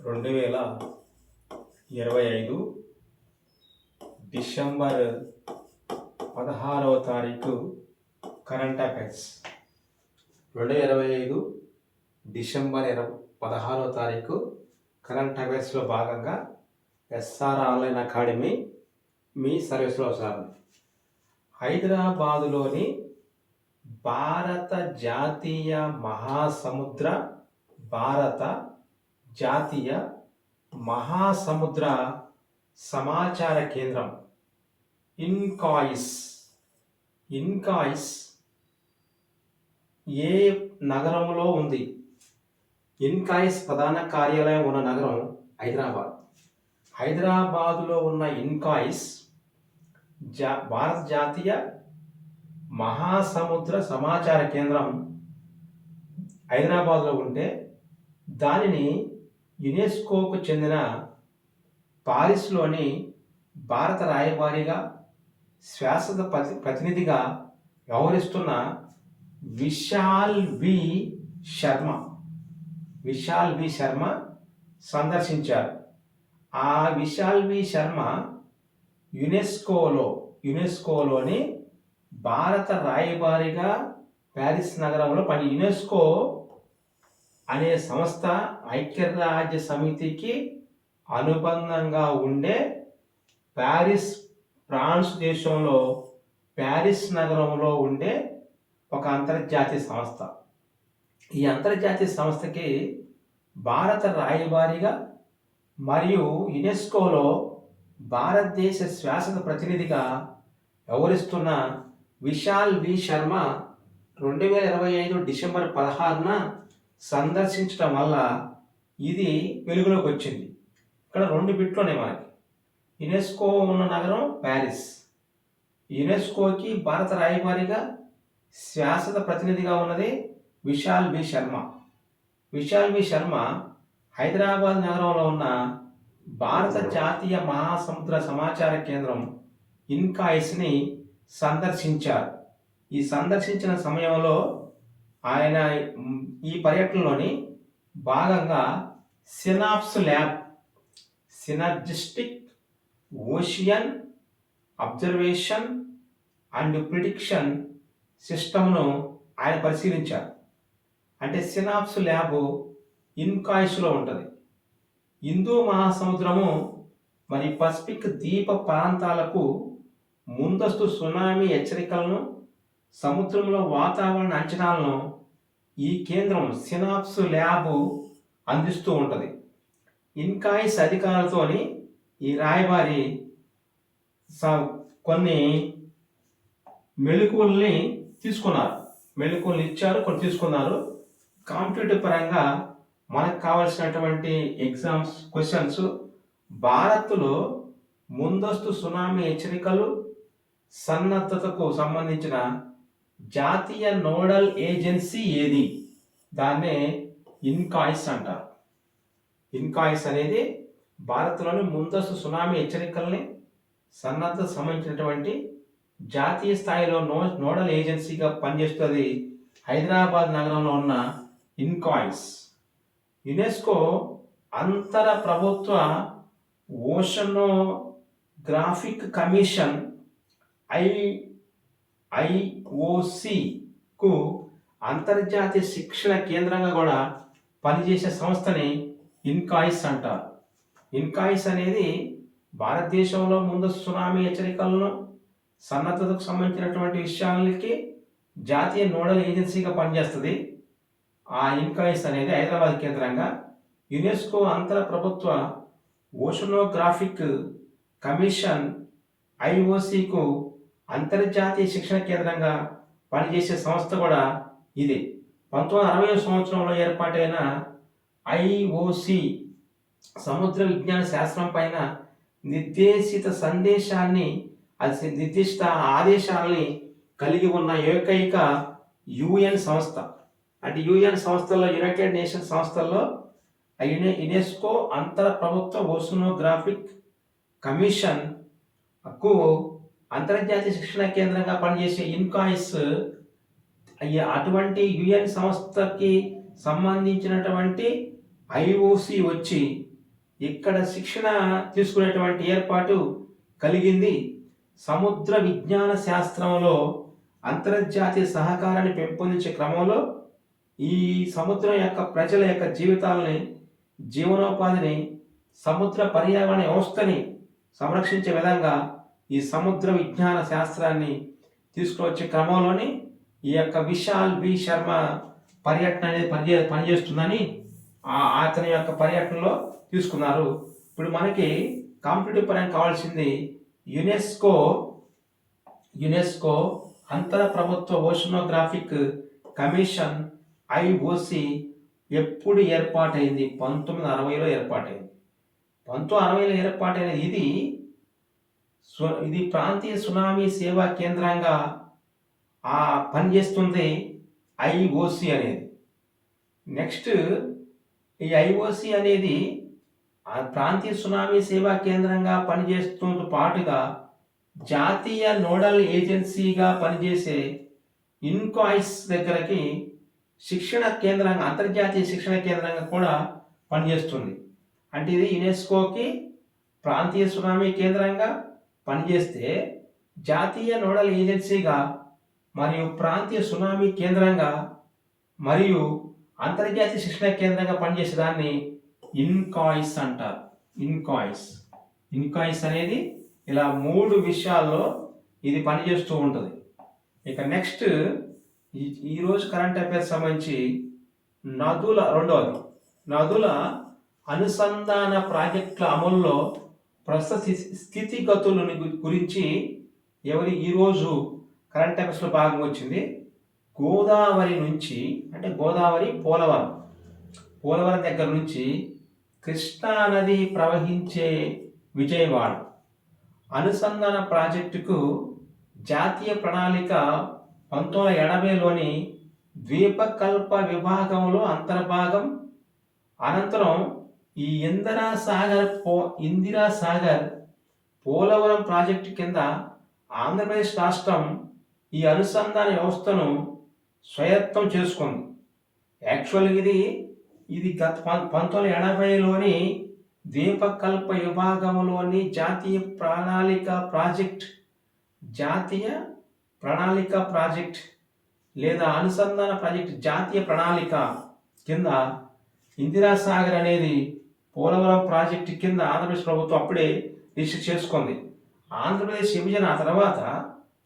2025 December 16వ తారీఖు current affairs. 2025 December 16వ తారీఖు current అఫైర్స్లో భాగంగా ఎస్ఆర్ ఆన్లైన్ అకాడమీ మీ సర్వీస్లో సార్. హైదరాబాదులోని భారత జాతీయ మహాసముద్ర సమాచార కేంద్రం ఇన్కాయిస్ ఏ నగరంలో ఉంది? ఇన్కాయిస్ ప్రధాన కార్యాలయం ఉన్న నగరం హైదరాబాదులో ఉన్న ఇన్కాయిస్ భారత జాతీయ మహాసముద్ర సమాచార కేంద్రం హైదరాబాద్లో ఉంటే, దానిని యునెస్కోకు చెందిన పారిస్లోని భారత రాయబారిగా శాశ్వత ప్రతినిధిగా వ్యవహరిస్తున్న విశాల్ వి శర్మ సందర్శించారు. ఆ విశాల్ వి శర్మ యునెస్కోలోని భారత రాయబారిగా ప్యారిస్ నగరంలో యునెస్కో అనే సంస్థ ఐక్యరాజ్య సమితికి అనుబంధంగా ఉండే ఫ్రాన్స్ దేశంలో ప్యారిస్ నగరంలో ఉండే ఒక అంతర్జాతీయ సంస్థ. ఈ అంతర్జాతీయ సంస్థకి భారత రాయబారిగా మరియు యునెస్కోలో భారతదేశ శాశ్వత ప్రతినిధిగా వ్యవహరిస్తున్న విశాల్ వి శర్మ 2025 డిసెంబర్ 16న సందర్శించడం వల్ల ఇది వెలుగులోకి వచ్చింది. ఇక్కడ 2 బిట్లు ఉన్నాయి మనకి. యునెస్కో ఉన్న నగరం ప్యారిస్, యునెస్కోకి భారత రాయబారిగా శాశ్వత ప్రతినిధిగా ఉన్నది విశాల్ వి శర్మ హైదరాబాద్ నగరంలో ఉన్న భారత జాతీయ మహాసముద్ర సమాచార కేంద్రం ఇన్కాయిస్ని సందర్శించారు. ఈ సందర్శించిన సమయంలో ఆయన ఈ పర్యటనలోని భాగంగా synergistic ocean observation and prediction సిస్టమ్ను ఆయన పరిశీలించారు. అంటే సినాప్స్ ల్యాబ్ ఇన్కాయిస్లో ఉంటుంది. హిందూ మహాసముద్రము పసిఫిక్ ద్వీప ప్రాంతాలకు ముందస్తు సునామీ హెచ్చరికలను, సముద్రంలో వాతావరణ అంచనాలను ఈ కేంద్రం సినాప్స్ ల్యాబ్ అందిస్తూ ఉంటుంది. ఇన్కాయిస్ అధికారులతోని ఈ రాయబారి కొన్ని మెళుకువల్ని ఇచ్చారు, కొన్ని తీసుకున్నారు. కాంపిటేటివ్ పరంగా మనకు కావాల్సినటువంటి ఎగ్జామ్స్ క్వశ్చన్స్: భారత్లో ముందస్తు సునామీ హెచ్చరికలు, సన్నద్ధతకు సంబంధించిన జాతీయ నోడల్ ఏజెన్సీ ఏది? దాన్నే ఇన్కాయిస్ అంటారు. ఇన్కాయిస్ అనేది భారత్లోని ముందస్తు సునామీ హెచ్చరికల్ని, సన్నద్ధతకు సంబంధించినటువంటి జాతీయ స్థాయిలో నోడల్ ఏజెన్సీగా పనిచేస్తుంది హైదరాబాద్ నగరంలో ఉన్న ఇన్కాయిస్. యునెస్కో అంతర ప్రభుత్వ ఓషనోగ్రాఫిక్ కమిషన్ IOC-కు అంతర్జాతీయ శిక్షణ కేంద్రంగా కూడా పనిచేసే సంస్థని ఇన్కాయిస్ అంటారు. ఇన్కాయిస్ అనేది భారతదేశంలో ముందస్తు సునామీ హెచ్చరికలను, సన్నద్ధతకు సంబంధించినటువంటి విషయాలకి జాతీయ నోడల్ ఏజెన్సీగా పనిచేస్తుంది. ఆ ఇన్కాయిస్ అనేది హైదరాబాద్ కేంద్రంగా యునెస్కో అంతర ప్రభుత్వ ఓషనోగ్రాఫిక్ కమిషన్ IOC-కు అంతర్జాతీయ శిక్షణ కేంద్రంగా పనిచేసే సంస్థ కూడా ఇది. 1960 సంవత్సరంలో ఏర్పాటైన IOC సముద్ర విజ్ఞాన శాస్త్రం పైన నిర్దేశిత ఆదేశాలని కలిగి ఉన్న ఏకైక UN సంస్థ. అంటే UN సంస్థల్లో, యునైటెడ్ నేషన్స్ సంస్థల్లో యునెస్కో అంతర ప్రభుత్వ ఓషనోగ్రాఫిక్ కమిషన్కు అంతర్జాతీయ శిక్షణ కేంద్రంగా పనిచేసే ఇన్కాయిస్ అటువంటి UN సంస్థకి సంబంధించినటువంటి IOC వచ్చి ఇక్కడ శిక్షణ తీసుకునేటువంటి ఏర్పాటు కలిగింది. సముద్ర విజ్ఞాన శాస్త్రంలో అంతర్జాతీయ సహకారాన్ని పెంపొందించే క్రమంలో ఈ సముద్రం యొక్క ప్రజల యొక్క జీవితాలని, జీవనోపాధిని, సముద్ర పర్యావరణ వ్యవస్థని సంరక్షించే విధంగా ఈ సముద్ర విజ్ఞాన శాస్త్రాన్ని తీసుకువచ్చే క్రమంలోని ఈ యొక్క విశాల్ బి శర్మ పర్యటన అనేది పనిచేస్తుందని అతని యొక్క పర్యటనలో తీసుకున్నారు. ఇప్పుడు మనకి కాంపిటేటివ్ పరంగా కావాల్సింది యునెస్కో అంతర ప్రభుత్వ ఓషనోగ్రాఫిక్ కమిషన్ ఐఓసి ఎప్పుడు ఏర్పాటైంది? 1960లో ఏర్పాటైంది. 1960లో ఏర్పాటైన ఇది ప్రాంతీయ సునామీ సేవా కేంద్రంగా పనిచేస్తుంది ఐఓసి అనేది. నెక్స్ట్ ఈ ఐఓసి అనేది ప్రాంతీయ సునామీ సేవా కేంద్రంగా పనిచేస్తూ పాటుగా జాతీయ నోడల్ ఏజెన్సీగా పనిచేసే ఇన్కాయిస్ దగ్గరకి శిక్షణ కేంద్రంగా, అంతర్జాతీయ శిక్షణ కేంద్రంగా కూడా పనిచేస్తుంది. అంటే ఇది యునెస్కోకి ప్రాంతీయ సునామీ కేంద్రంగా పనిచేస్తే జాతీయ నోడల్ ఏజెన్సీగా మరియు ప్రాంతీయ సునామీ కేంద్రంగా మరియు అంతర్జాతీయ శిక్షణ కేంద్రంగా పనిచేసేదాన్ని ఇన్కాయిస్ అంటారు. ఇన్కాయిస్ అనేది ఇలా 3 విషయాల్లో ఇది పనిచేస్తూ ఉంటుంది. ఇక నెక్స్ట్ ఈరోజు కరెంట్ అఫైర్స్ సంబంధించి రెండవది నదుల అనుసంధాన ప్రాజెక్టుల అమలులో ప్రస్తుత స్థితిగతుల గురించి ఈరోజు కరెంట్ అఫైర్స్లో భాగంగా వచ్చింది. గోదావరి నుంచి, అంటే గోదావరి పోలవరం దగ్గర నుంచి కృష్ణా నది ప్రవహించే విజయవాడ అనుసంధాన ప్రాజెక్టుకు జాతీయ ప్రణాళిక 1980లోని ద్వీపకల్ప విభాగంలో అంతర్భాగం. అనంతరం ఈ ఇందిరా సాగర్ పోలవరం ప్రాజెక్టు కింద ఆంధ్రప్రదేశ్ రాష్ట్రం ఈ అనుసంధాన వ్యవస్థను స్వాయత్తం చేసుకుంది. యాక్చువల్గా ఇది గత 1980లోని ద్వీపకల్ప విభాగంలోని జాతీయ ప్రణాళిక ప్రాజెక్ట్ లేదా అనుసంధాన ప్రాజెక్ట్ జాతీయ ప్రణాళిక కింద ఇందిరాసాగర్ అనేది పోలవరం ప్రాజెక్టు కింద ఆంధ్రప్రదేశ్ ప్రభుత్వం అప్పుడే రిజిస్టర్ చేసుకుంది. ఆంధ్రప్రదేశ్ విభజన తర్వాత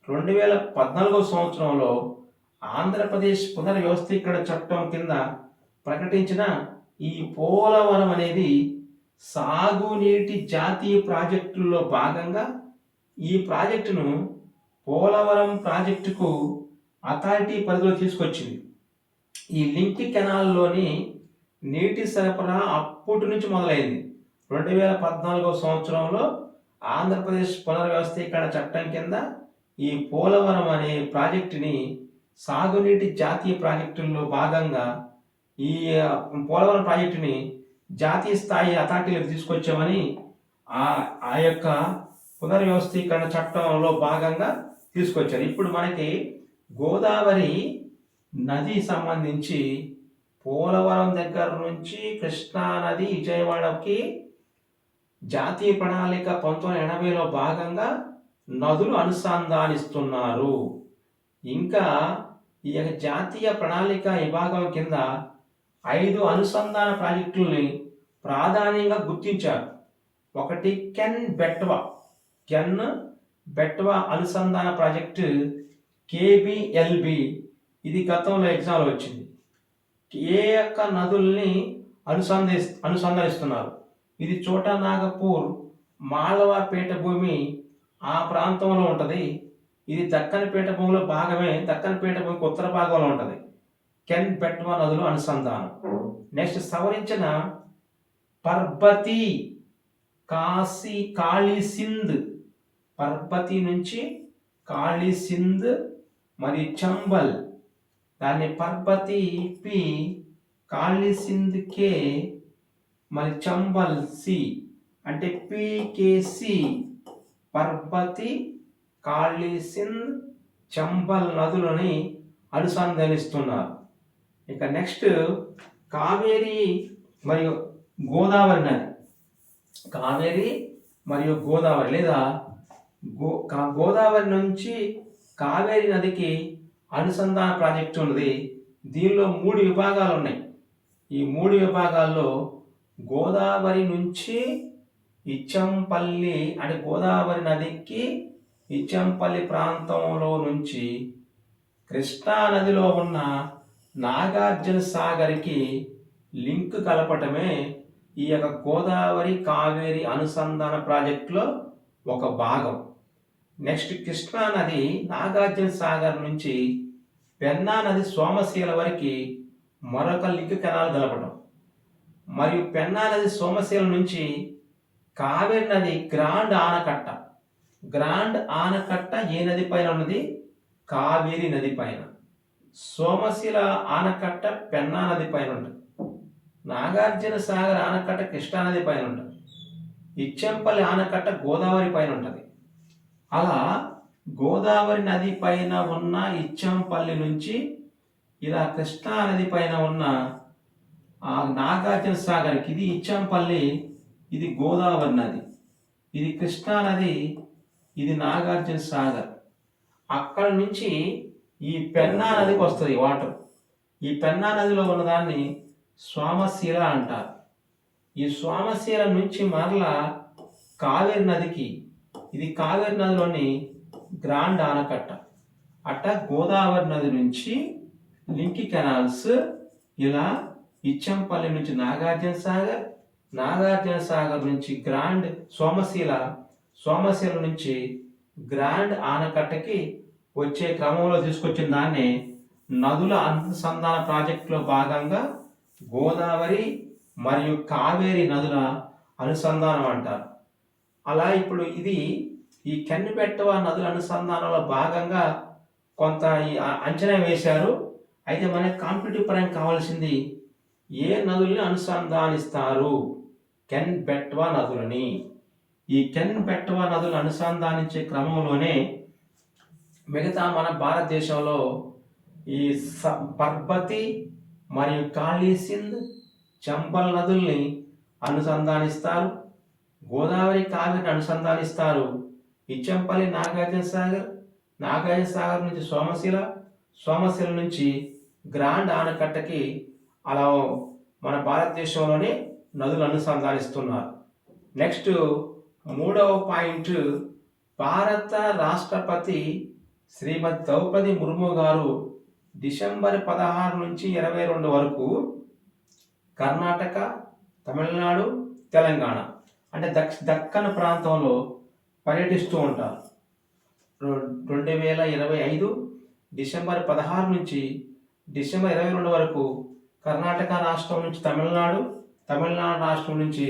2014 సంవత్సరంలో ఆంధ్రప్రదేశ్ పునర్వ్యవస్థీకరణ చట్టం కింద ప్రకటించిన ఈ పోలవరం అనేది సాగునీటి జాతీయ ప్రాజెక్టుల్లో భాగంగా ఈ ప్రాజెక్టును పోలవరం ప్రాజెక్టుకు అథారిటీ పరిధిలో తీసుకొచ్చింది. ఈ లింక్ కెనాల్లోని నీటి సరఫరా అప్పటి నుంచి మొదలైంది. 2014 సంవత్సరంలో ఆంధ్రప్రదేశ్ పునర్వ్యవస్థీకరణ చట్టం కింద ఈ పోలవరం అనే ప్రాజెక్టుని సాగునీటి జాతీయ ప్రాజెక్టుల్లో భాగంగా ఈ పోలవరం ప్రాజెక్టుని జాతీయ స్థాయి అథారిటీలకు తీసుకొచ్చామని ఆ యొక్క పునర్వ్యవస్థీకరణ చట్టంలో భాగంగా తీసుకొచ్చారు. ఇప్పుడు మనకి గోదావరి నది సంబంధించి పోలవరం దగ్గర నుంచి కృష్ణా నది విజయవాడకి జాతీయ ప్రణాళిక 1980లో భాగంగా నదులు అనుసంధానిస్తున్నారు. ఇంకా ఈ జాతీయ ప్రణాళిక విభాగం కింద 5 అనుసంధాన ప్రాజెక్టుల్ని ప్రాధాన్యంగా గుర్తించారు. ఒకటి కెన్ బెట్వా అనుసంధాన ప్రాజెక్టు కేబిఎల్బి. ఇది గతంలో ఎగ్జామ్లో వచ్చింది. ఏ యొక్క నదుల్ని అనుసంధానిస్తున్నారు? ఇది చోటా నాగపూర్ మాళవ పీఠభూమి ఆ ప్రాంతంలో ఉంటుంది. ఇది దక్కన్ పీఠభూమిలో భాగమే. దక్కన్ పీఠభూమికి ఉత్తర భాగంలో ఉంటుంది. కెన్ బెట్వా నదులు అనుసంధానం. నెక్స్ట్ సవరించిన పర్బతి కాళీసింధ్, పర్బతి నుంచి కాళీసింధ్ మరి చంబల్, దాన్ని పర్బతి పి, కాళీసింధ్ కే, మరి చంబల్ సి, అంటే పికేసి, పర్బతి కాళీసింధ్ చంబల్ నదులని అనుసంధానిస్తున్నారు. ఇక నెక్స్ట్ కావేరి మరియు గోదావరి నది. కావేరి మరియు గోదావరి, లేదా గోదావరి నుంచి కావేరి నదికి అనుసంధాన ప్రాజెక్టు ఉన్నది. దీనిలో 3 విభాగాలు ఉన్నాయి. ఈ 3 విభాగాల్లో గోదావరి నుంచి ఇచ్చంపల్లి అంటే గోదావరి నదికి ఇచ్చంపల్లి ప్రాంతంలో నుంచి కృష్ణా నదిలో ఉన్న నాగార్జున సాగర్కి లింక్ కలపటమే ఈ యొక్క గోదావరి కావేరి అనుసంధాన ప్రాజెక్టులో ఒక భాగం. నెక్స్ట్ కృష్ణా నది నాగార్జున సాగర్ నుంచి పెన్నా నది సోమశీల వరకు మరొక లింక్ కెనాల్ కలపడం, మరియు పెన్నా నది సోమశీల నుంచి కావేరి నది గ్రాండ్ ఆనకట్ట ఏ నది పైన ఉన్నది? కావేరి నది పైన. సోమశీల ఆనకట్ట పెన్నా నది పైన ఉంటుంది. నాగార్జున సాగర్ ఆనకట్ట కృష్ణా నది పైన ఉంటుంది. ఇచ్చంపల్లి ఆనకట్ట గోదావరి పైన ఉంటుంది. అలా గోదావరి నది పైన ఉన్న ఇచ్చంపల్లి నుంచి ఇలా కృష్ణా నది పైన ఉన్న ఆ నాగార్జున సాగర్కి, ఇది ఇచ్చంపల్లి, ఇది గోదావరి నది, ఇది కృష్ణా నది, ఇది నాగార్జున సాగర్. అక్కడ నుంచి ఈ పెన్నా నదికి వస్తుంది వాటర్. ఈ పెన్నా నదిలో ఉన్నదాన్ని సోమశీల అంటారు. ఈ సోమశీల నుంచి మరలా కావేరి నదికి, ఇది కావేరి నదిలోని గ్రాండ్ ఆనకట్ట. అట్ట గోదావరి నది నుంచి లింక్ కెనాల్స్ ఇలా ఇచ్చంపల్లి నుంచి నాగార్జున సాగర్, నాగార్జున సాగర్ నుంచి గ్రాండ్ సోమశీల నుంచి గ్రాండ్ ఆనకట్టకి వచ్చే క్రమంలో తీసుకొచ్చిన దాన్ని నదుల అనుసంధాన ప్రాజెక్టులో భాగంగా గోదావరి మరియు కావేరి నదుల అనుసంధానం అంటారు. అలా ఇప్పుడు ఇది ఈ కెన్నుబెట్టవ నదుల అనుసంధానంలో భాగంగా కొంత అంచనా వేశారు. అయితే మనకి కాంపిటేటివ్ పరంగా కావాల్సింది ఏ నదుల్ని అనుసంధానిస్తారు? కెన్బెట్టవ నదులని. ఈ కెన్బెట్టవ నదులను అనుసంధానించే క్రమంలోనే మిగతా మన భారతదేశంలో ఈ పర్బతి మరియు కాళీ సింధ్, చంబల్ నదుల్ని అనుసంధానిస్తారు. గోదావరి కావేరిని అనుసంధానిస్తారు. ఇచ్చంపల్లి నాగార్జున సాగర్ నుంచి సోమశీల నుంచి గ్రాండ్ ఆనకట్టకి అలా మన భారతదేశంలోనే నదులు అనుసంధానిస్తున్నారు. నెక్స్ట్ 3వ పాయింట్, భారత రాష్ట్రపతి శ్రీమతి ద్రౌపది ముర్ము గారు డిసెంబర్ 16 నుంచి 22 వరకు కర్ణాటక, తమిళనాడు, తెలంగాణ అంటే దక్కన్ ప్రాంతంలో పర్యటిస్తూ ఉంటారు. 2025 డిసెంబర్ 16 నుంచి డిసెంబర్ 22 వరకు కర్ణాటక రాష్ట్రం నుంచి తమిళనాడు రాష్ట్రం నుంచి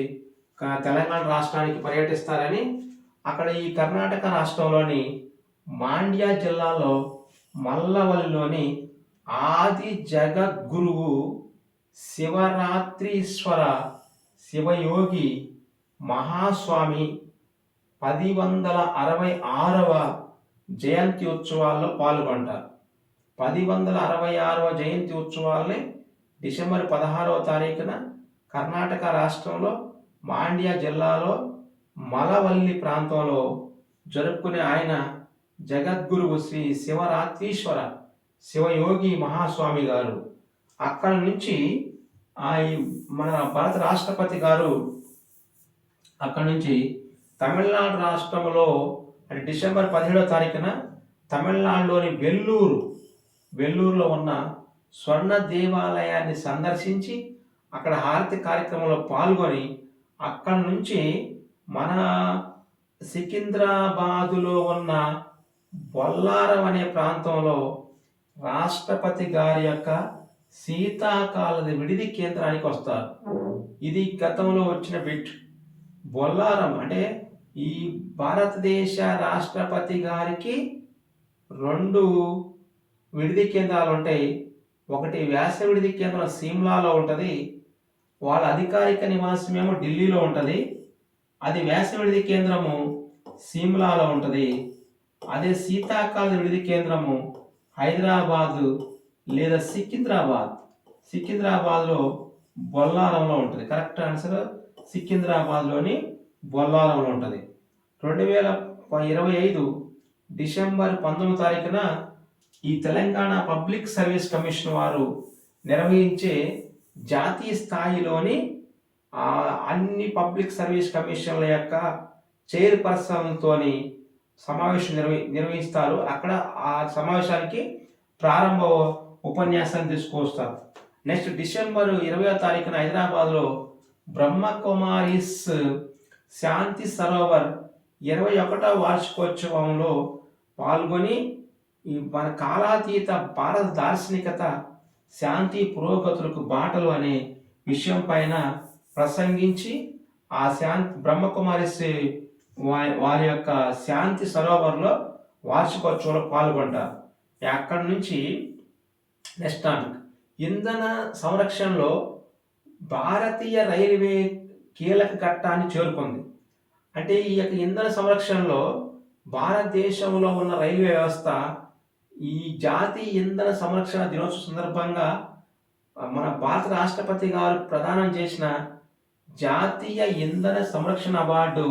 తెలంగాణ రాష్ట్రానికి పర్యటిస్తారని, అక్కడ ఈ కర్ణాటక రాష్ట్రంలోని మాండ్య జిల్లాలో మల్లవల్లిలోని ఆది జగద్గురువు శివరాత్రీశ్వర శివయోగి మహాస్వామి 1066వ జయంతి ఉత్సవాల్లో పాల్గొంటారు. 1066వ జయంతి ఉత్సవాల్ని డిసెంబర్ 16వ తారీఖున కర్ణాటక రాష్ట్రంలో మాండ్య జిల్లాలో మలవల్లి ప్రాంతంలో జరుపుకునే ఆయన జగద్గురువు శ్రీ శివరాత్రీశ్వర శివయోగి మహాస్వామి గారు. అక్కడ నుంచి మన భారత రాష్ట్రపతి గారు అక్కడ నుంచి తమిళనాడు రాష్ట్రంలో అంటే డిసెంబర్ 17వ తారీఖున తమిళనాడులోని వెల్లూరులో ఉన్న స్వర్ణ దేవాలయాన్ని సందర్శించి అక్కడ హారతి కార్యక్రమంలో పాల్గొని అక్కడ నుంచి మన సికింద్రాబాదులో ఉన్న బొల్లారం అనే ప్రాంతంలో రాష్ట్రపతి గారి యొక్క శీతాకాల విడిది కేంద్రానికి వస్తారు. ఇది గతంలో వచ్చిన బిట్. బొల్లారం అంటే ఈ భారతదేశ రాష్ట్రపతి గారికి 2 విడిది కేంద్రాలు ఉంటాయి. ఒకటి వ్యాస విడిది కేంద్రం సిమ్లాలో ఉంటుంది, వాళ్ళ అధికారిక నివాసమేమో ఢిల్లీలో ఉంటుంది. అది వ్యాస విడిది కేంద్రము సిమ్లాలో ఉంటుంది. అదే శీతాకాల విడిది కేంద్రము హైదరాబాదు లేదా సికింద్రాబాద్లో బొల్లారంలో ఉంటుంది. కరెక్ట్ ఆన్సర్ సికింద్రాబాద్లోని బొల్లారంలో ఉంటుంది. 2025 డిసెంబర్ 19 తారీఖున ఈ తెలంగాణ పబ్లిక్ సర్వీస్ కమిషన్ వారు నిర్వహించే జాతీయ స్థాయిలోని అన్ని పబ్లిక్ సర్వీస్ కమిషన్ల యొక్క చైర్పర్సన్తోని సమావేశం నిర్వహిస్తారు. అక్కడ ఆ సమావేశానికి ప్రారంభ ఉపన్యాసాన్ని తీసుకొస్తారు. నెక్స్ట్ డిసెంబర్ 20వ తారీఖున హైదరాబాద్లో బ్రహ్మకుమారిస్ శాంతి సరోవర్ 21వ వార్షికోత్సవంలో పాల్గొని ఈ మన కాలాతీత భారత దార్శనికత శాంతి పురోగతులకు బాటలు అనే విషయం పైన ప్రసంగించి ఆ బ్రహ్మకుమారిస్ వారి యొక్క శాంతి సరోవర్లో వార్షికోత్సవంలో పాల్గొంటారు. అక్కడి నుంచి నెక్స్ట్ టాపిక్ ఇంధన సంరక్షణలో భారతీయ రైల్వే కీలక ఘట్టాన్ని చేరుకుంది. అంటే ఈ యొక్క ఇంధన సంరక్షణలో భారతదేశంలో ఉన్న రైల్వే వ్యవస్థ ఈ జాతీయ ఇంధన సంరక్షణ దినోత్సవం సందర్భంగా మన భారత రాష్ట్రపతి గారు ప్రదానం చేసిన జాతీయ ఇంధన సంరక్షణ అవార్డు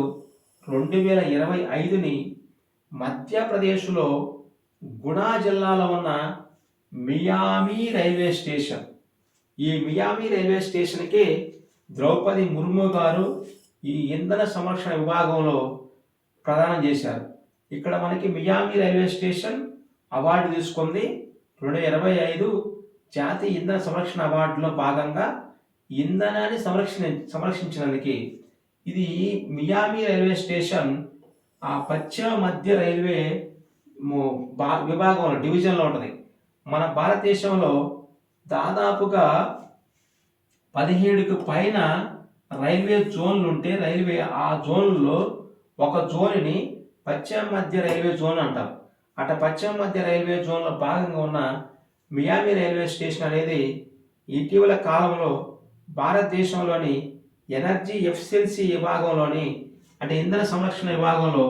2025ని మధ్యప్రదేశ్లో గుణా జిల్లాలో ఉన్న మియామి రైల్వే స్టేషన్, ఈ మియామి రైల్వే స్టేషన్కి ద్రౌపది ముర్ము గారు ఈ ఇంధన సంరక్షణ విభాగంలో ప్రదానం చేశారు. ఇక్కడ మనకి మియామి రైల్వే స్టేషన్ అవార్డు తీసుకుంది. 2025 జాతీయ ఇంధన సంరక్షణ అవార్డులో భాగంగా ఇంధనాన్ని సంరక్షించినందుకు ఇది మియామి రైల్వే స్టేషన్ ఆ పశ్చిమ మధ్య రైల్వే విభాగంలో డివిజన్లో ఉంటుంది. మన భారతదేశంలో దాదాపుగా 17కు పైన రైల్వే జోన్లు ఉంటే రైల్వే ఆ జోన్లలో ఒక జోన్ని పశ్చిమ మధ్య రైల్వే జోన్ అంటారు. పశ్చిమ మధ్య రైల్వే జోన్లో భాగంగా ఉన్న మియామి రైల్వే స్టేషన్ అనేది ఇటీవల కాలంలో భారతదేశంలోని ఎనర్జీ ఎఫిషియన్సీ విభాగంలోని అంటే ఇంధన సంరక్షణ విభాగంలో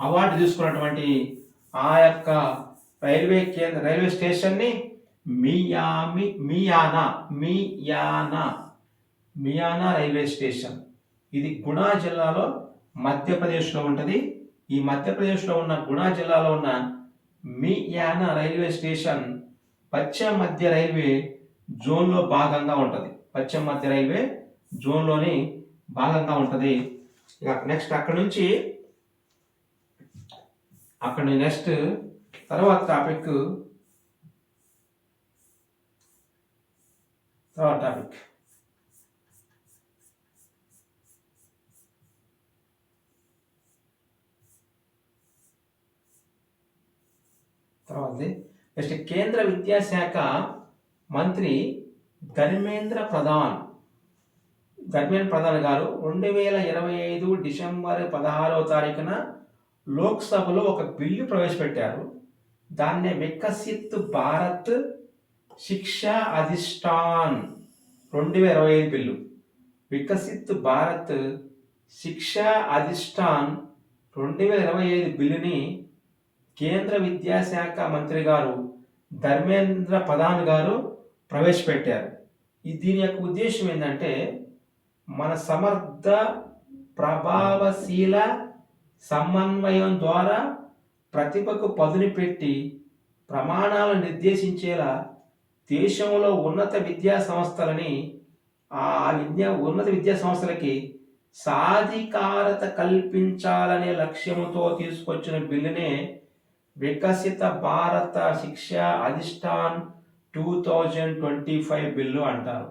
అవార్డు తీసుకున్నటువంటి ఆ యొక్క రైల్వే స్టేషన్ని మియానా రైల్వే స్టేషన్. ఇది గుణా జిల్లాలో మధ్యప్రదేశ్లో ఉంటుంది. ఈ మధ్యప్రదేశ్లో ఉన్న గుణా జిల్లాలో ఉన్న మియానా రైల్వే స్టేషన్ పశ్చిమ మధ్య రైల్వే జోన్లో భాగంగా ఉంటుంది. పశ్చిమ మధ్య రైల్వే జోన్లోని భాగంగా ఉంటుంది. నెక్స్ట్ అక్కడ నుంచి నెక్స్ట్ తర్వాత టాపిక్ నెక్స్ట్ కేంద్ర విద్యాశాఖ మంత్రి ధర్మేంద్ర ప్రధాన్ గారు 2025 డిసెంబర్ 16వ తారీఖున లోక్సభలో ఒక బిల్లు ప్రవేశపెట్టారు. దాన్నే వికసిత్ భారత్ శిక్షా అధిష్టాన్ 2025 బిల్లు. వికసిత్ భారత్ శిక్షా అధిష్టాన్ 2025 బిల్లుని కేంద్ర విద్యాశాఖ మంత్రి గారు ధర్మేంద్ర ప్రధాన్ గారు ప్రవేశపెట్టారు. దీని యొక్క ఉద్దేశం ఏంటంటే మన సమర్థ ప్రభావశీల సమన్వయం ద్వారా ప్రతిభకు పదును పెట్టి ప్రమాణాలను నిర్దేశించేలా దేశంలో ఉన్నత విద్యా సంస్థలకి సాధికారత కల్పించాలనే లక్ష్యంతో తీసుకొచ్చిన బిల్లునే వికసిత భారత శిక్షా అధిష్టాన్ 2025 బిల్లు అంటారు.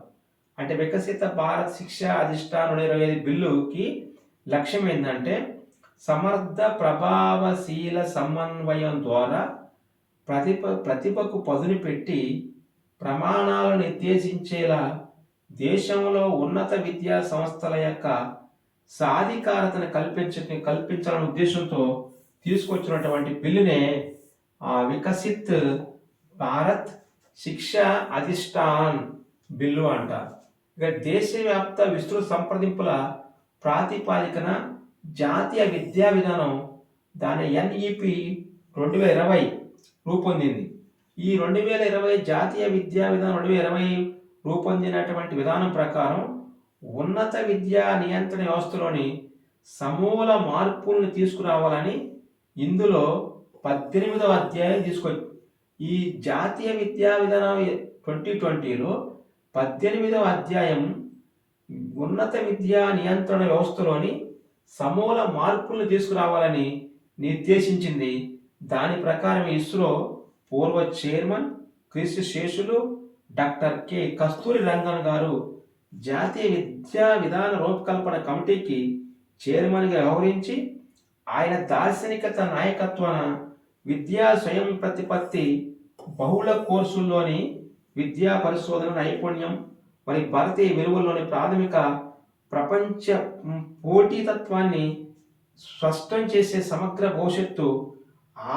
అంటే వికసిత భారత్ శిక్షా అధిష్టాన్ 2025 బిల్లుకి లక్ష్యం ఏంటంటే సమర్థ ప్రభావశీల సమన్వయం ద్వారా ప్రతిభకు పదును పెట్టి ప్రమాణాలను నిర్దేశించేలా దేశంలో ఉన్నత విద్యా సంస్థల యొక్క సాధికారతను కల్పించాలనే ఉద్దేశంతో తీసుకొచ్చినటువంటి బిల్లునే వికసిత్ భారత్ శిక్షా అధిష్టాన్ బిల్లు అంటారు. ఇక దేశవ్యాప్త విస్తృత సంప్రదింపుల ప్రాతిపాదికన జాతీయ విద్యా విధానం దాని NEP 2020 రూపొందింది. ఈ 2020 జాతీయ విద్యా విధానం 2020 రూపొందినటువంటి విధానం ప్రకారం ఉన్నత విద్యా నియంత్రణ వ్యవస్థలోని సమూల మార్పులను తీసుకురావాలని ఇందులో 18వ అధ్యాయం ఈ జాతీయ విద్యా విధానం 2020లో 18వ అధ్యాయం ఉన్నత విద్యా నియంత్రణ వ్యవస్థలోని సమూల మార్పులను తీసుకురావాలని నిర్దేశించింది. దాని ప్రకారం ఇస్రో పూర్వ చైర్మన్ క్రీస్తు శేషులు డాక్టర్ కె కస్తూరి రంగన్ గారు జాతీయ విద్యా విధాన రూపకల్పన కమిటీకి చైర్మన్గా వ్యవహరించి ఆయన దార్శనికత నాయకత్వాన విద్యా స్వయం ప్రతిపత్తి బహుళ కోర్సుల్లోని విద్యా పరిశోధన నైపుణ్యం మరి భారతీయ విలువల్లోని ప్రాథమిక ప్రపంచ పోటీతత్వాన్ని స్పష్టం చేసే సమగ్ర భవిష్యత్తు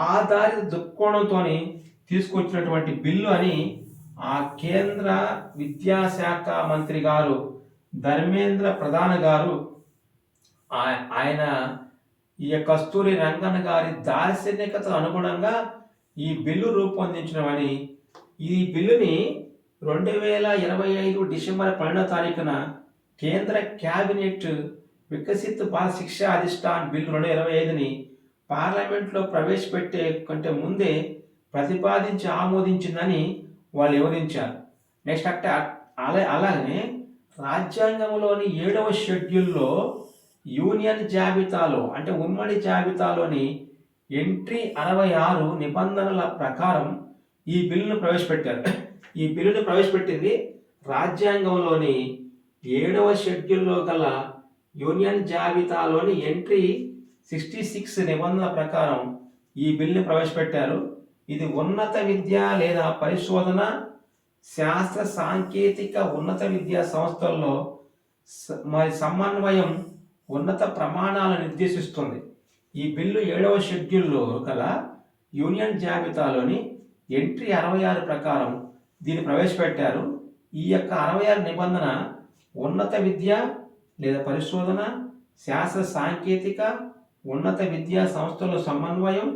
ఆధారిత దృక్కోణంతో తీసుకొచ్చినటువంటి బిల్లు అని ఆ కేంద్ర విద్యాశాఖ మంత్రి గారు ధర్మేంద్ర ప్రధాన్ గారు ఆయన ఈ కస్తూరి రంగన్ గారి దార్శనికత అనుగుణంగా ఈ బిల్లు రూపొందించినవని, ఈ బిల్లుని 2025 డిసెంబర్ 12వ తారీఖున కేంద్ర క్యాబినెట్ వికసిత్ భారత్ శిక్షా అధిష్టాన్ బిల్లు 2025ని పార్లమెంట్లో ప్రవేశపెట్టే కంటే ముందే ప్రతిపాదించి ఆమోదించిందని వాళ్ళు వివరించారు. నెక్స్ట్ అలాగనే రాజ్యాంగంలోని 7వ షెడ్యూల్లో యూనియన్ జాబితాలో అంటే ఉమ్మడి జాబితాలోని ఎంట్రీ 66 నిబంధనల ప్రకారం ఈ బిల్లును ప్రవేశపెట్టారు. ఈ బిల్లును ప్రవేశపెట్టింది రాజ్యాంగంలోని 7వ షెడ్యూల్లో గల యూనియన్ జాబితాలోని ఎంట్రీ 66 నిబంధనల ప్రకారం ఈ బిల్లును ప్రవేశపెట్టారు. ఇది ఉన్నత విద్య లేదా పరిశోధన శాస్త్ర సాంకేతిక ఉన్నత విద్యా సంస్థల్లో మరి సమన్వయం ఉన్నత ప్రమాణాలను నిర్దేశిస్తుంది. ఈ బిల్లు 7వ షెడ్యూల్లో గల యూనియన్ జాబితాలోని ఎంట్రీ 66 ప్రకారం దీన్ని ప్రవేశపెట్టారు. ఈ యొక్క 66 నిబంధన ఉన్నత విద్య లేదా పరిశోధన శాస్త్ర సాంకేతిక ఉన్నత విద్యా సంస్థల సమన్వయం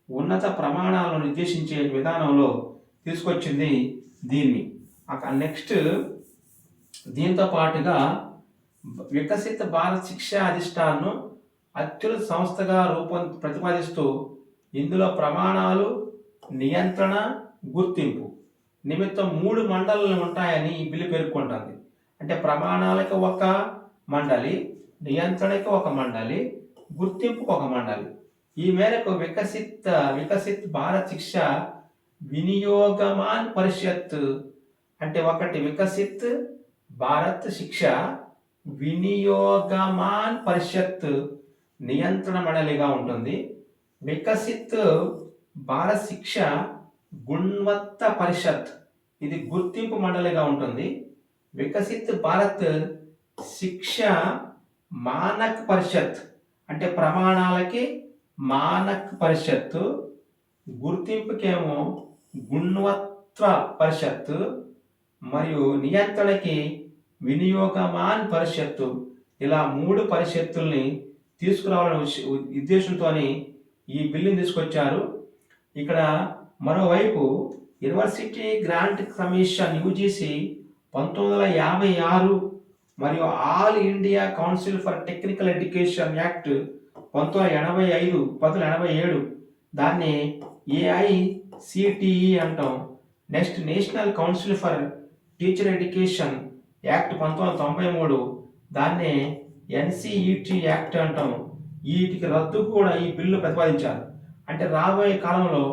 ఉన్నత ప్రమాణాలను నిర్దేశించే విధానంలో తీసుకొచ్చింది దీన్ని. నెక్స్ట్ దీంతో పాటుగా వికసిత భారత్ శిక్షా అధిష్టాన్ను అత్యున్నత సంస్థగా ప్రతిపాదిస్తూ ఇందులో ప్రమాణాలు నియంత్రణ గుర్తింపు నిమిత్తం 3 మండలాలు ఉంటాయని ఈ బిల్లు పేర్కొంటుంది. అంటే ప్రమాణాలకు ఒక మండలి, నియంత్రణకు ఒక మండలి, గుర్తింపుకు ఒక మండలి. ఈ మేరకు వికసిత్ భారత్ శిక్షా వినియోగమాన్ పరిషత్ అంటే ఒకటి వికసిత్ భారత్ శిక్ష వినియోగమాన్ పరిషత్ నియంత్రణ మండలిగా ఉంటుంది. వికసిత్ భారత్ శిక్ష గుణవత్త పరిషత్ ఇది గుర్తింపు మండలిగా ఉంటుంది. వికసిత్ భారత్ శిక్ష మానక్ పరిషత్ అంటే ప్రమాణాలకి మానక్ పరిషత్, గుర్తింపుకేమో గుణవత్త పరిషత్ మరియు నియంత్రణకి వినియోగమాన్ పరిషత్తు. ఇలా 3 పరిషత్తుల్ని తీసుకురావాలనే ఉద్దేశంతో ఈ బిల్లుని తీసుకొచ్చారు. ఇక్కడ మరోవైపు యూనివర్సిటీ గ్రాంట్ కమిషన్ యూజీసీ 1956 మరియు all India council for technical education act 1987 దాన్ని ఏఐసిటిఈ అంటాం. Next national council for teacher education act 1993 దాన్నే ఎన్సిఈటి యాక్ట్ అంటాం. వీటికి రద్దు కూడా ఈ బిల్లు ప్రతిపాదించారు. అంటే రాబోయే కాలంలో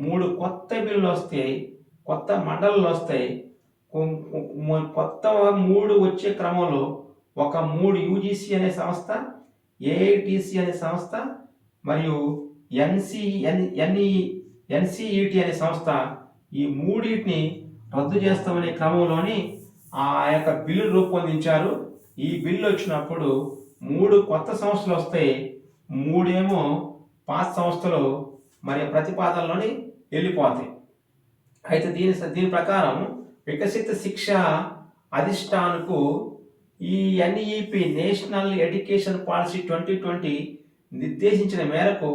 3 కొత్త బిల్లులు వస్తాయి, కొత్త మండలాలు వస్తాయి. కొత్త 3 వచ్చే క్రమంలో ఒక 3 యూజీసీ అనే సంస్థ, ఏఐటిసి అనే సంస్థ మరియు ఎన్సిఈటి అనే సంస్థ ఈ 3టిని రద్దు చేస్తామనే క్రమంలోని ఆ యొక్క బిల్లు రూపొందించారు. ఈ బిల్లు వచ్చినప్పుడు 3 కొత్త సంస్థలు వస్తాయి, 3 ఏమో పాత సంస్థలు మరి ప్రతిపాదనలోని వెళ్ళిపోతాయి. అయితే దీని ప్రకారం వికసిత శిక్షా అధిష్టాన్కు ఈ ఎన్ఈపి నేషనల్ ఎడ్యుకేషన్ పాలసీ 2020 నిర్దేశించిన మేరకు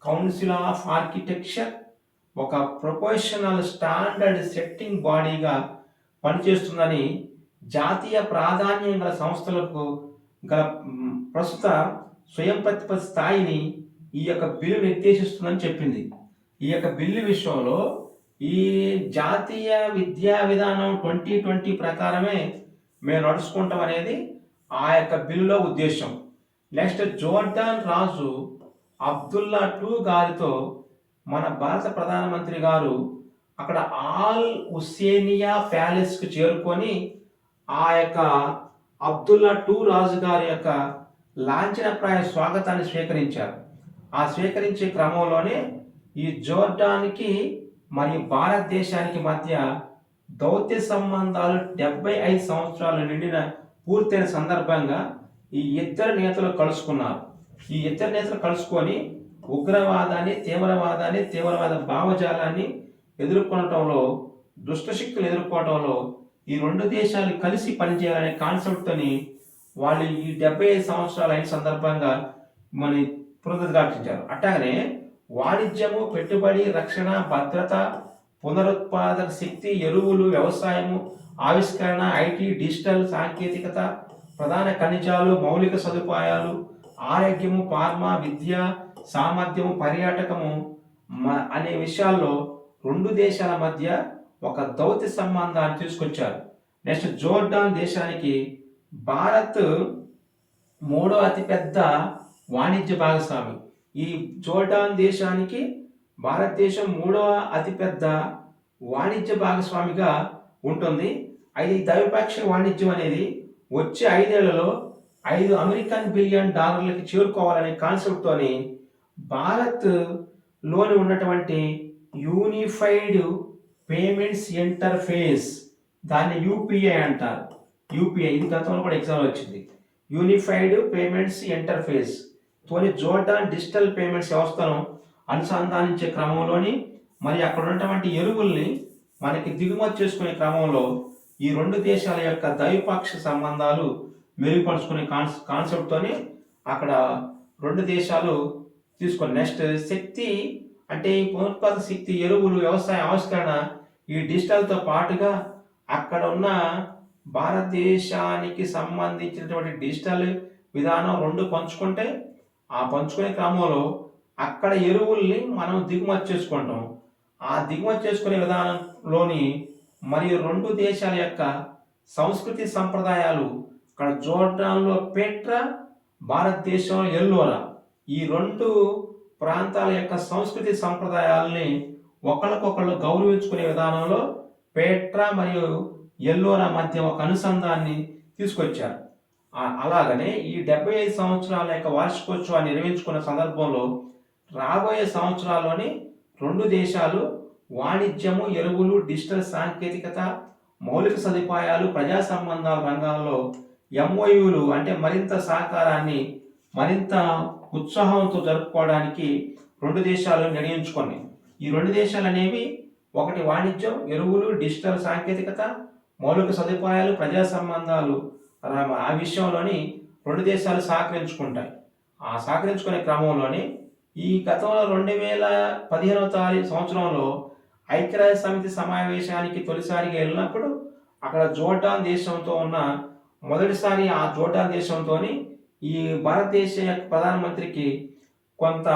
కౌన్సిల్ ఆఫ్ ఆర్కిటెక్చర్ ఒక ప్రొఫెషనల్ స్టాండర్డ్ సెట్టింగ్ బాడీగా పనిచేస్తుందని జాతీయ ప్రాధాన్యం గల సంస్థలకు గల ప్రస్తుత స్వయం ప్రతిపత్తి స్థాయిని ఈ యొక్క బిల్లు నిర్దేశిస్తుందని చెప్పింది. ఈ యొక్క బిల్లు విషయంలో ఈ జాతీయ విద్యా విధానం 2020 ప్రకారమే మేము నడుచుకుంటాం అనేది ఆ యొక్క బిల్లులో ఉద్దేశం. నెక్స్ట్, జోర్డాన్ రాజు అబ్దుల్లా II గారితో మన భారత ప్రధానమంత్రి గారు అక్కడ ఆల్ హుస్సేనియా ప్యాలెస్కు చేరుకొని ఆ యొక్క అబ్దుల్లా II రాజు గారి యొక్క లాంఛనప్రాయ స్వాగతాన్ని స్వీకరించారు. ఆ స్వీకరించే క్రమంలోనే ఈ జోర్డాన్కి మరియు భారతదేశానికి మధ్య దౌత్య సంబంధాలు 75 సంవత్సరాలు నిండిన పూర్తయిన సందర్భంగా ఈ ఇద్దరు నేతలు కలుసుకున్నారు. ఈ ఇద్దరు నేతలు కలుసుకొని ఉగ్రవాదాన్ని, తీవ్రవాద భావజాలాన్ని ఎదుర్కొనటంలో, దుష్టశక్తులు ఎదుర్కోవటంలో ఈ రెండు దేశాలు కలిసి పనిచేయాలనే కాన్సెప్ట్తోని వాళ్ళు ఈ 75 సంవత్సరాలు అయిన సందర్భంగా మన పునరుద్ఘాటించారు. అట్లాగనే వాణిజ్యము, పెట్టుబడి, రక్షణ, భద్రత, పునరుత్పాదక శక్తి, ఎరువులు, వ్యవసాయము, ఆవిష్కరణ, ఐటీ, డిజిటల్ సాంకేతికత, ప్రధాన ఖనిజాలు, మౌలిక సదుపాయాలు, ఆరోగ్యము, ఫార్మా, విద్య, సామర్థ్యము, పర్యాటకము అనే విషయాల్లో రెండు దేశాల మధ్య ఒక దౌత్య సంబంధాన్ని తీసుకొచ్చారు. నెక్స్ట్, జోర్డాన్ దేశానికి భారత్ 3వ అతిపెద్ద వాణిజ్య భాగస్వామి. ఈ జోర్డాన్ దేశానికి భారతదేశం 3వ అతిపెద్ద వాణిజ్య భాగస్వామిగా ఉంటుంది. అయితే ఈ ద్వైపాక్షిక వాణిజ్యం అనేది వచ్చే 5 ఏళ్లలో $5 బిలియన్ చేరుకోవాలనే కాన్సెప్ట్తోని భారత్లోని ఉన్నటువంటి యూనిఫైడ్ పేమెంట్స్ ఇంటర్ఫేస్, దాన్ని యూపీఐ అంటారు. యూపీఐ ఇది గతంలో కూడా ఎగ్జామ్ వచ్చింది. యూనిఫైడ్ పేమెంట్స్ ఇంటర్ఫేస్ తోని జోర్డాన్ డిజిటల్ పేమెంట్స్ వ్యవస్థను అనుసంధానించే క్రమంలోని మరి అక్కడ ఉన్నటువంటి ఎరువుల్ని మనకి దిగుమతి చేసుకునే క్రమంలో ఈ రెండు దేశాల యొక్క ద్వైపాక్షిక సంబంధాలు మెరుగుపరుచుకునే కాన్సెప్ట్తోని అక్కడ రెండు దేశాలు తీసుకొని. నెక్స్ట్, శక్తి అంటే పునరుత్పాదక శక్తి, ఎరువులు, వ్యవసాయ ఆవిష్కరణ, ఈ డిజిటల్తో పాటుగా అక్కడ ఉన్న భారతదేశానికి సంబంధించినటువంటి డిజిటల్ విధానం రెండు పంచుకుంటే ఆ పంచుకునే క్రమంలో అక్కడ ఎరువుల్ని మనం దిగుమతి చేసుకుంటాం. ఆ దిగుమతి చేసుకునే విధానంలోని మరియు రెండు దేశాల యొక్క సంస్కృతి సంప్రదాయాలు, అక్కడ జోర్డాన్లో పెట్రా, భారతదేశంలో ఎల్లోరా, ఈ రెండు ప్రాంతాల యొక్క సంస్కృతి సంప్రదాయాలని ఒకరికొకళ్ళు గౌరవించుకునే విధానంలో పెట్రా మరియు ఎల్లోరా మధ్య ఒక అనుసంధాన్ని తీసుకొచ్చారు. అలాగనే ఈ 75 సంవత్సరాల యొక్క వార్షికోత్సవాన్ని నిర్వహించుకున్న సందర్భంలో రాబోయే సంవత్సరాల్లోని రెండు దేశాలు వాణిజ్యము, ఎరువులు, డిజిటల్ సాంకేతికత, మౌలిక సదుపాయాలు, ప్రజా సంబంధాల రంగాల్లో ఎంఓయూలు అంటే మరింత సహకారాన్ని మరింత ఉత్సాహంతో జరుపుకోవడానికి రెండు దేశాలు నిర్ణయించుకున్నాయి. ఈ రెండు దేశాలు అనేవి ఒకటి వాణిజ్యం, ఎరువులు, డిజిటల్ సాంకేతికత, మౌలిక సదుపాయాలు, ప్రజా సంబంధాలు, ఆ విషయంలోని రెండు దేశాలు సహకరించుకుంటాయి. ఆ సహకరించుకునే క్రమంలోని ఈ గతంలో 2015 సంవత్సరంలో ఐక్యరాజ్య సమితి సమావేశానికి తొలిసారిగా వెళ్ళినప్పుడు అక్కడ జోర్డాన్ దేశంతో ఉన్న మొదటిసారి ఆ జోర్డాన్ దేశంతో ఈ భారతదేశ ప్రధానమంత్రికి కొంత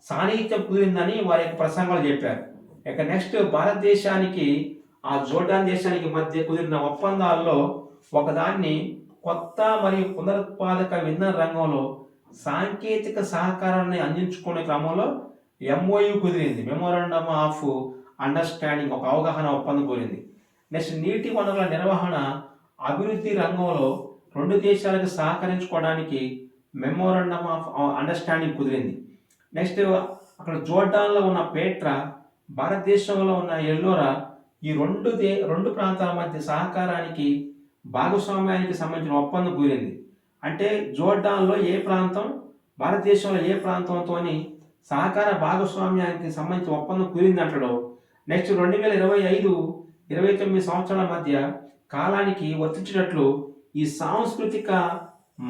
సాన్నిహిత్యం కుదిరిందని వారి యొక్క ప్రసంగాలు చెప్పారు. ఇక నెక్స్ట్, భారతదేశానికి ఆ జోర్డాన్ దేశానికి మధ్య కుదిరిన ఒప్పందాల్లో ఒకదాన్ని కొత్త మరియు పునరుత్పాదక ఇంధన రంగంలో సాంకేతిక సహకారాన్ని అందించుకునే క్రమంలో ఎంఓయు కుదిరింది, మెమోరాండమ్ ఆఫ్ అండర్స్టాండింగ్, ఒక అవగాహన ఒప్పందం కుదిరింది. నెక్స్ట్, నీటి వనరుల నిర్వహణ, అభివృద్ధి రంగంలో రెండు దేశాలకు సహకరించుకోవడానికి మెమోరాండమ్ ఆఫ్ అండర్స్టాండింగ్ కుదిరింది. నెక్స్ట్, అక్కడ జోర్డాన్లో ఉన్న పెట్రా, భారతదేశంలో ఉన్న ఎల్లోరా, ఈ రెండు ప్రాంతాల మధ్య సహకారానికి భాగస్వామ్యానికి సంబంధించిన ఒప్పందం కుదిరింది. అంటే జోర్డాన్లో ఏ ప్రాంతం, భారతదేశంలో ఏ ప్రాంతంతో సహకార భాగస్వామ్యానికి సంబంధించిన ఒప్పందం కుదిరింది అంటాడో. నెక్స్ట్, 2025-29 సంవత్సరాల మధ్య కాలానికి వర్తించినట్లు ఈ సాంస్కృతిక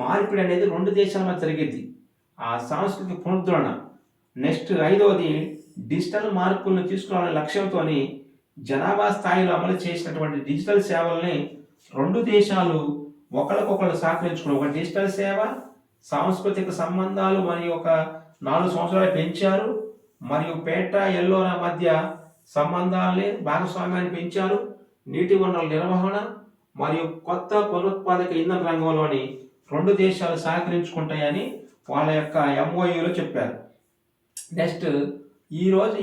మార్పిడి అనేది రెండు దేశాల మధ్య జరిగేది, ఆ సాంస్కృతిక పునరుద్ధరణ. నెక్స్ట్, 5వది డిజిటల్ మార్పులను తీసుకురావాలనే లక్ష్యంతో జనాభా స్థాయిలో అమలు చేసినటువంటి డిజిటల్ సేవల్ని రెండు దేశాలు ఒకరికొకరు సహకరించుకుని ఒక డిజిటల్ సేవ, సాంస్కృతిక సంబంధాలు మరియు ఒక 4 సంవత్సరాలు పెంచారు. మరియు పేట్రా ఎల్లోరా మధ్య సంబంధాలని భాగస్వామ్యాన్ని పెంచారు. నీటి వనరుల నిర్వహణ మరియు కొత్త పునరుత్పాదక ఇంధన రంగంలోని రెండు దేశాలు సహకరించుకుంటాయని వాళ్ళ యొక్క ఎంఓయూలో చెప్పారు. నెక్స్ట్ ఈరోజు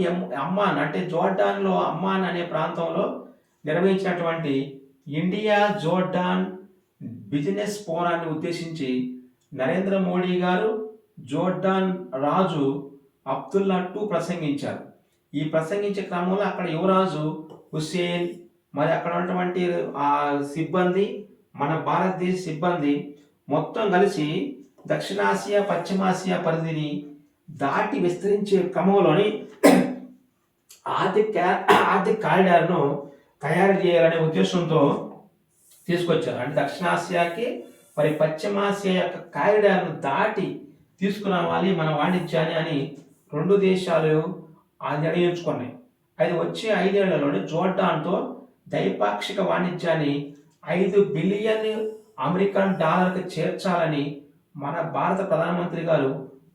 అమ్మాన్ అంటే జోర్డాన్లో అమ్మాన్ అనే ప్రాంతంలో నిర్వహించినటువంటి ఇండియా జోర్డాన్ బిజినెస్ ఫోరాన్ని ఉద్దేశించి నరేంద్ర మోడీ గారు జోర్డాన్ రాజు అబ్దుల్లా II ప్రసంగించారు. ఈ ప్రసంగించే క్రమంలో అక్కడ యువరాజు హుస్సేన్ మరి అక్కడ ఉన్నటువంటి ఆ సిబ్బంది, మన భారతదేశ సిబ్బంది మొత్తం కలిసి దక్షిణాసియా పశ్చిమాసియా పరిధిని దాటి విస్తరించే క్రమంలోని ఆర్థిక కారిడార్ను తయారు చేయాలనే ఉద్దేశంతో తీసుకొచ్చారు. అంటే దక్షిణాసియాకి మరి పశ్చిమాసియా యొక్క కారిడార్ను దాటి తీసుకురావాలి మన వాణిజ్యాన్ని అని రెండు దేశాలు నిర్ణయించుకున్నాయి. అది వచ్చే 5 ఏళ్లలోనే జోర్డాన్తో ద్వైపాక్షిక వాణిజ్యాన్ని $5 బిలియన్ అమెరికన్ డాలర్కి చేర్చాలని మన భారత ప్రధానమంత్రి గారు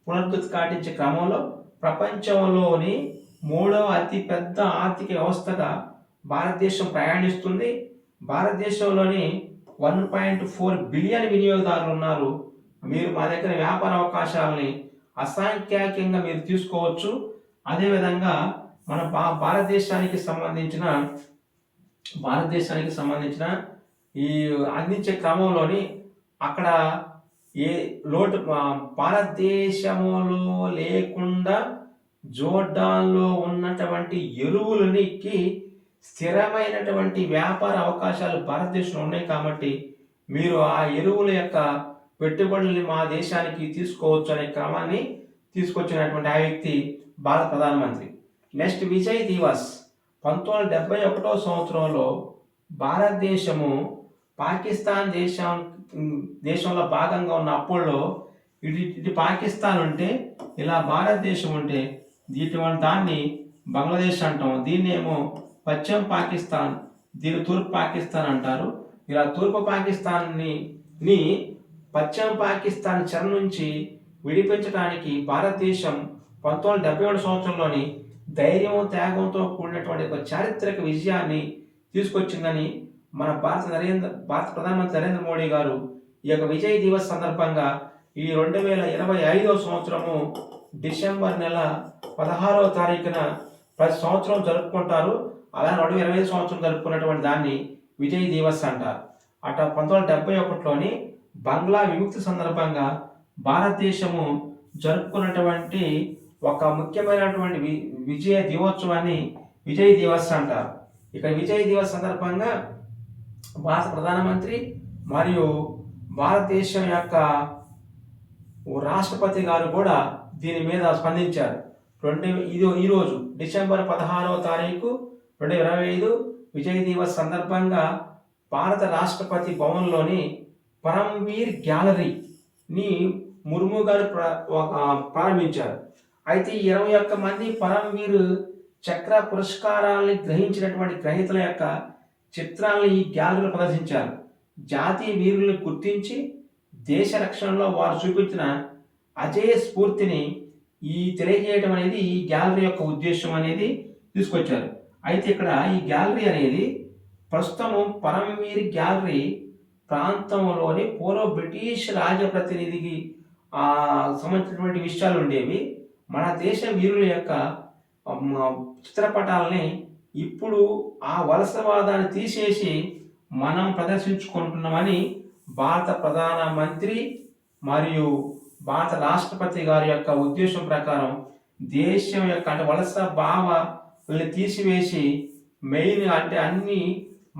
పునరుద్ఘాటించే క్రమంలో ప్రపంచంలోని 3వ అతిపెద్ద ఆర్థిక వ్యవస్థగా భారతదేశం ప్రయాణిస్తుంది. భారతదేశంలోని 1.4 బిలియన్ వినియోగదారులు ఉన్నారు. మీరు మా దగ్గర వ్యాపార అవకాశాలని అసంఖ్యాకంగా మీరు తీసుకోవచ్చు. అదేవిధంగా మన భారతదేశానికి సంబంధించిన ఈ అందించే క్రమంలోని అక్కడ ఏ లోటు భారతదేశంలో లేకుండా జోర్డాన్లో ఉన్నటువంటి ఎరువులకి స్థిరమైనటువంటి వ్యాపార అవకాశాలు భారతదేశంలో ఉన్నాయి కాబట్టి మీరు ఆ ఎరువుల యొక్క పెట్టుబడుల్ని మా దేశానికి తీసుకోవచ్చు అనే క్రమాన్ని తీసుకొచ్చినటువంటి ఆ వ్యక్తి భారత ప్రధానమంత్రి. నెక్స్ట్ విజయ్ దివస్ 1971 సంవత్సరంలో భారతదేశము పాకిస్తాన్ దేశంలో భాగంగా ఉన్న అప్పుల్లో ఇటు పాకిస్తాన్ ఉంటే ఇలా భారతదేశం ఉంటే దాన్ని బంగ్లాదేశ్ అంటాం. దీన్నేమో పశ్చిమ పాకిస్తాన్, దీన్ని తూర్పు పాకిస్తాన్ అంటారు. ఇలా తూర్పు పాకిస్తాన్ని పశ్చిమ పాకిస్తాన్ చెర నుంచి విడిపించడానికి భారతదేశం 1977 సంవత్సరంలోని ధైర్యం త్యాగంతో కూడినటువంటి ఒక చారిత్రక విజయాన్ని తీసుకొచ్చిందని మన భారత ప్రధానమంత్రి నరేంద్ర మోడీ గారు ఈ యొక్క విజయ్ దివస్ సందర్భంగా ఈ 2025 సంవత్సరము డిసెంబర్ నెల 16వ తారీఖున ప్రతి సంవత్సరం జరుపుకుంటారు. అలా 2025 సంవత్సరం జరుపుకున్నటువంటి దాన్ని విజయ్ దివస్ అంటారు. అట 1971లోని బంగ్లా విముక్తి సందర్భంగా భారతదేశము జరుపుకున్నటువంటి ఒక ముఖ్యమైనటువంటి విజయ దివోత్సవాన్ని విజయ్ దివస్ అంటారు. ఇక విజయ్ దివస్ సందర్భంగా భారత ప్రధానమంత్రి మరియు భారతదేశం యొక్క రాష్ట్రపతి గారు కూడా దీని మీద స్పందించారు. ఈరోజు డిసెంబర్ 16వ తారీఖు 2025 విజయ్ దివస్ సందర్భంగా భారత రాష్ట్రపతి భవన్లోని పరమ్వీర్ గ్యాలరీని ముర్ము గారు ప్రారంభించారు. అయితే 21 మంది పరమ్వీర్ చక్ర పురస్కారాలని గ్రహించినటువంటి గ్రహీతల యొక్క చిత్రాలను ఈ గ్యాలరీలో ప్రదర్శించారు. జాతీయ వీరులను గుర్తించి దేశ రక్షణలో వారు చూపించిన అజేయ స్ఫూర్తిని తెలియజేయడం అనేది ఈ గ్యాలరీ యొక్క ఉద్దేశం అనేది తీసుకొచ్చారు. అయితే ఇక్కడ ఈ గ్యాలరీ అనేది ప్రస్తుతము పరమవీర్ గ్యాలరీ ప్రాంతంలోని పూర్వ బ్రిటిష్ రాజప్రతినిధికి సంబంధించినటువంటి విషయాలు ఉండేవి. మన దేశ వీరుల యొక్క చిత్రపటాలని ఇప్పుడు ఆ వలసవాదాన్ని తీసేసి మనం ప్రదర్శించుకుంటున్నామని భారత ప్రధానమంత్రి మరియు భారత రాష్ట్రపతి గారి యొక్క ఉద్దేశం ప్రకారం దేశం యొక్క అంటే వలస భావాలని తీసివేసి మెయిన్ అంటే అన్ని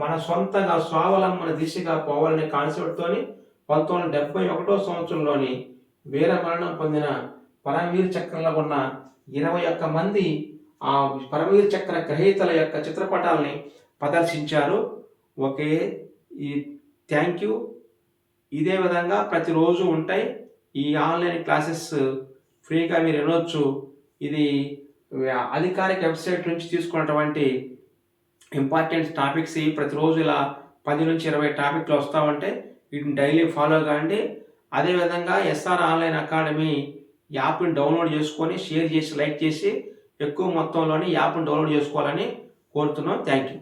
మన సొంతగా స్వావలంబన దిశగా పోవాలనే కాన్సెప్ట్తోని 1971 సంవత్సరంలోని వీరమరణం పొందిన పరమవీర్ చక్రంలో ఉన్న 21 మంది ఆ పరమవీర్ చక్ర గ్రహీతల యొక్క చిత్రపటాలని ప్రదర్శించారు. ఓకే, ఈ థ్యాంక్ యూ. ఇదే విధంగా ప్రతిరోజు ఉంటాయి ఈ ఆన్లైన్ క్లాసెస్, ఫ్రీగా మీరు వినొచ్చు. ఇది అధికారిక వెబ్సైట్ నుంచి తీసుకున్నటువంటి ఇంపార్టెంట్ టాపిక్స్ ప్రతిరోజు ఇలా 10 నుంచి 20 టాపిక్లు వస్తూ ఉంటాయి. వీటిని డైలీ ఫాలో కాండి. అదేవిధంగా ఎస్ఆర్ ఆన్లైన్ అకాడమీ యాప్ని డౌన్లోడ్ చేసుకొని షేర్ చేసి లైక్ చేసి ఎక్కువ మొత్తంలోని యాప్ని డౌన్లోడ్ చేసుకోవాలని కోరుతున్నాం. Thank you.